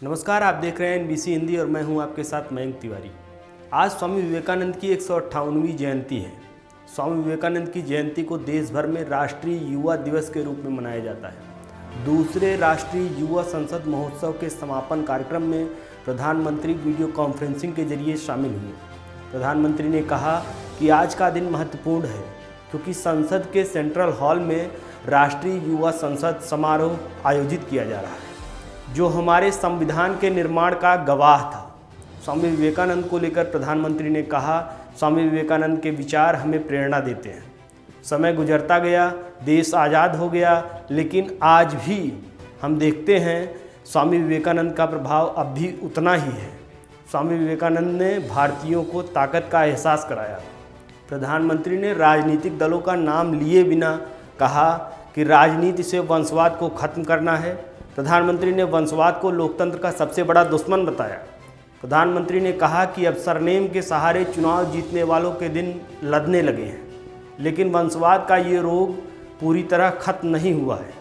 नमस्कार, आप देख रहे हैं एनबीसी हिंदी और मैं हूं आपके साथ मयंक तिवारी। आज स्वामी विवेकानंद की 158वीं जयंती है। स्वामी विवेकानंद की जयंती को देश भर में राष्ट्रीय युवा दिवस के रूप में मनाया जाता है। दूसरे राष्ट्रीय युवा संसद महोत्सव के समापन कार्यक्रम में प्रधानमंत्री वीडियो कॉन्फ्रेंसिंग के जरिए शामिल हुए। प्रधानमंत्री ने कहा कि आज का दिन महत्वपूर्ण है क्योंकि संसद के सेंट्रल हॉल में राष्ट्रीय युवा संसद समारोह आयोजित किया जा रहा है, जो हमारे संविधान के निर्माण का गवाह था। स्वामी विवेकानंद को लेकर प्रधानमंत्री ने कहा, स्वामी विवेकानंद के विचार हमें प्रेरणा देते हैं। समय गुजरता गया, देश आज़ाद हो गया, लेकिन आज भी हम देखते हैं स्वामी विवेकानंद का प्रभाव अब भी उतना ही है। स्वामी विवेकानंद ने भारतीयों को ताकत का एहसास कराया। प्रधानमंत्री ने राजनीतिक दलों का नाम लिए बिना कहा कि राजनीति से वंशवाद को खत्म करना है। प्रधानमंत्री ने वंशवाद को लोकतंत्र का सबसे बड़ा दुश्मन बताया। प्रधानमंत्री ने कहा कि अब सरनेम के सहारे चुनाव जीतने वालों के दिन लदने लगे हैं, लेकिन वंशवाद का ये रोग पूरी तरह खत्म नहीं हुआ है।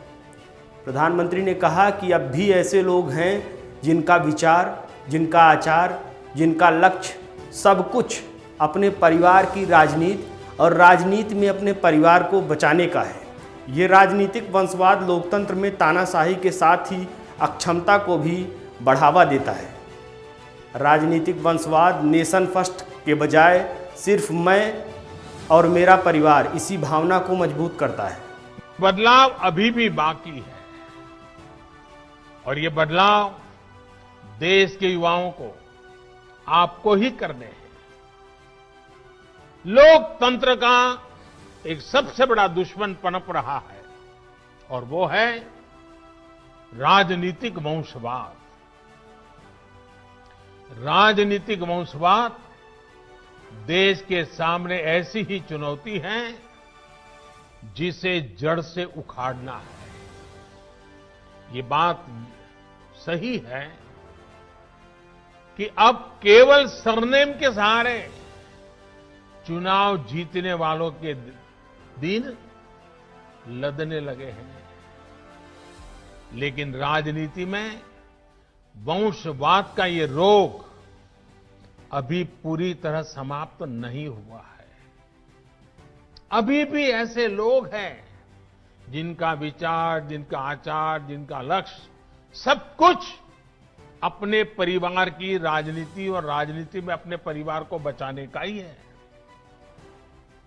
प्रधानमंत्री ने कहा कि अब भी ऐसे लोग हैं जिनका विचार, जिनका आचार, जिनका लक्ष्य सब कुछ अपने परिवार की राजनीति और राजनीति में अपने परिवार को बचाने का है। ये राजनीतिक वंशवाद लोकतंत्र में तानाशाही के साथ ही अक्षमता को भी बढ़ावा देता है। राजनीतिक वंशवाद नेशन फर्स्ट के बजाय सिर्फ मैं और मेरा परिवार, इसी भावना को मजबूत करता है। बदलाव अभी भी बाकी है और ये बदलाव देश के युवाओं को, आपको ही करने हैं। लोकतंत्र का एक सबसे बड़ा दुश्मन पनप रहा है और वो है राजनीतिक वंशवाद। राजनीतिक वंशवाद देश के सामने ऐसी ही चुनौती है जिसे जड़ से उखाड़ना है। ये बात सही है कि अब केवल सरनेम के सहारे चुनाव जीतने वालों के दिन लदने लगे हैं, लेकिन राजनीति में वंशवाद का ये रोग अभी पूरी तरह समाप्त नहीं हुआ है। अभी भी ऐसे लोग हैं जिनका विचार, जिनका आचार, जिनका लक्ष्य सब कुछ अपने परिवार की राजनीति और राजनीति में अपने परिवार को बचाने का ही है।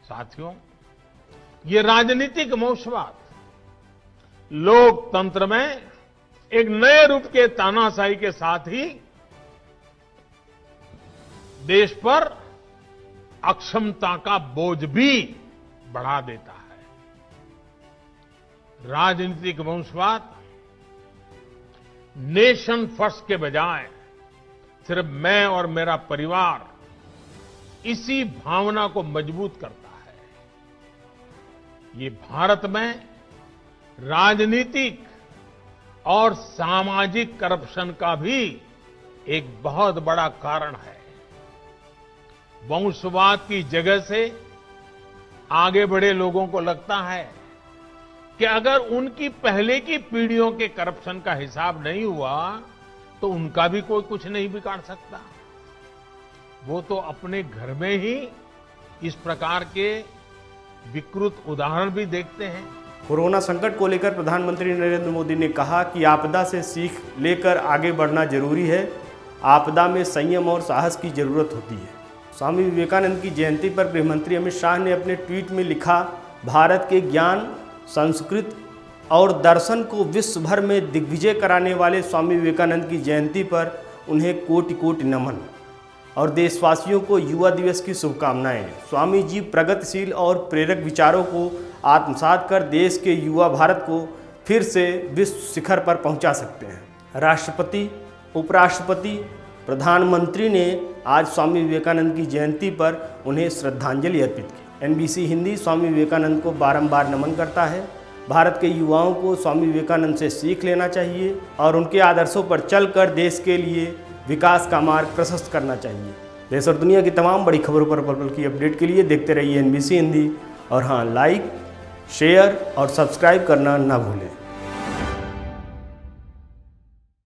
साथियों, ये राजनीतिक वंशवाद लोकतंत्र में एक नए रूप के तानाशाही के साथ ही देश पर अक्षमता का बोझ भी बढ़ा देता है। राजनीतिक वंशवाद नेशन फर्स्ट के बजाय सिर्फ मैं और मेरा परिवार, इसी भावना को मजबूत करता है। ये भारत में राजनीतिक और सामाजिक करप्शन का भी एक बहुत बड़ा कारण है। वंशवाद की जगह से आगे बढ़े लोगों को लगता है कि अगर उनकी पहले की पीढ़ियों के करप्शन का हिसाब नहीं हुआ तो उनका भी कोई कुछ नहीं बिगाड़ सकता। वो तो अपने घर में ही इस प्रकार के विकृत उदाहरण भी देखते हैं। कोरोना संकट को लेकर प्रधानमंत्री नरेंद्र मोदी ने कहा कि आपदा से सीख लेकर आगे बढ़ना जरूरी है। आपदा में संयम और साहस की जरूरत होती है। स्वामी विवेकानंद की जयंती पर गृहमंत्री अमित शाह ने अपने ट्वीट में लिखा, भारत के ज्ञान, संस्कृत और दर्शन को विश्व भर में दिग्विजय कराने वाले स्वामी विवेकानंद की जयंती पर उन्हें कोटि कोटि नमन और देशवासियों को युवा दिवस की शुभकामनाएं। स्वामी जी प्रगतिशील और प्रेरक विचारों को आत्मसात कर देश के युवा भारत को फिर से विश्व शिखर पर पहुंचा सकते हैं। राष्ट्रपति, उपराष्ट्रपति, प्रधानमंत्री ने आज स्वामी विवेकानंद की जयंती पर उन्हें श्रद्धांजलि अर्पित की। एनबीसी हिंदी स्वामी विवेकानंद को बारंबार नमन करता है। भारत के युवाओं को स्वामी विवेकानंद से सीख लेना चाहिए और उनके आदर्शों पर चलकर देश के लिए विकास का मार्ग प्रशस्त करना चाहिए। देश और दुनिया की तमाम बड़ी खबरों पर पल पल की अपडेट के लिए देखते रहिए एनबीसी हिंदी। और हाँ, लाइक, शेयर और सब्सक्राइब करना ना भूलें।